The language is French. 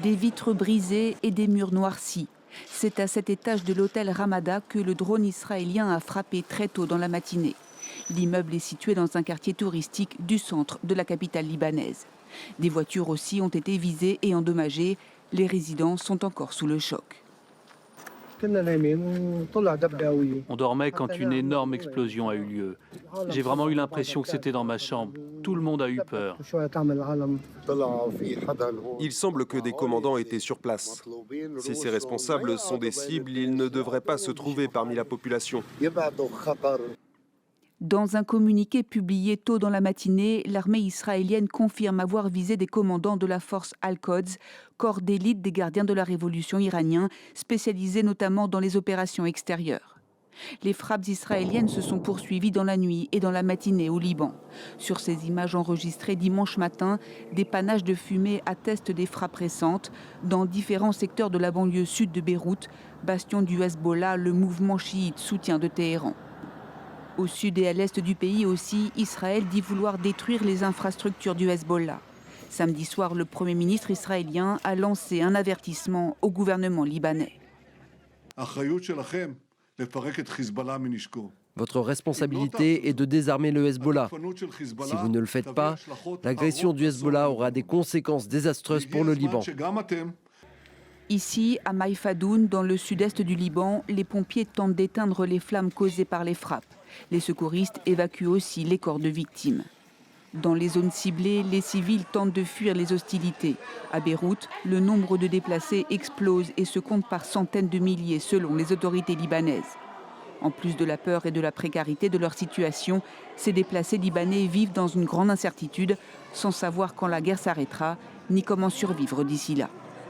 des vitres brisées et des murs noircis. C'est à cet étage de l'hôtel Ramada que le drone israélien a frappé très tôt dans la matinée. L'immeuble est situé dans un quartier touristique du centre de la capitale libanaise. Des voitures aussi ont été visées et endommagées. Les résidents sont encore sous le choc. On dormait quand une énorme explosion a eu lieu. J'ai vraiment eu l'impression que c'était dans ma chambre. Tout le monde a eu peur. Il semble que des commandants étaient sur place. Si ces responsables sont des cibles, ils ne devraient pas se trouver parmi la population. Dans un communiqué publié tôt dans la matinée, l'armée israélienne confirme avoir visé des commandants de la force Al-Quds, corps d'élite des gardiens de la révolution iranien, spécialisés notamment dans les opérations extérieures. Les frappes israéliennes se sont poursuivies dans la nuit et dans la matinée au Liban. Sur ces images enregistrées dimanche matin, des panaches de fumée attestent des frappes récentes dans différents secteurs de la banlieue sud de Beyrouth, bastion du Hezbollah, le mouvement chiite soutien de Téhéran. Au sud et à l'est du pays aussi, Israël dit vouloir détruire les infrastructures du Hezbollah. Samedi soir, le Premier ministre israélien a lancé un avertissement au gouvernement libanais. Votre responsabilité est de désarmer le Hezbollah. Si vous ne le faites pas, l'agression du Hezbollah aura des conséquences désastreuses pour le Liban. Ici, à Maïfadoun, dans le sud-est du Liban, les pompiers tentent d'éteindre les flammes causées par les frappes. Les secouristes évacuent aussi les corps de victimes. Dans les zones ciblées, les civils tentent de fuir les hostilités. À Beyrouth, le nombre de déplacés explose et se compte par centaines de milliers selon les autorités libanaises. En plus de la peur et de la précarité de leur situation, ces déplacés libanais vivent dans une grande incertitude, sans savoir quand la guerre s'arrêtera, ni comment survivre d'ici là.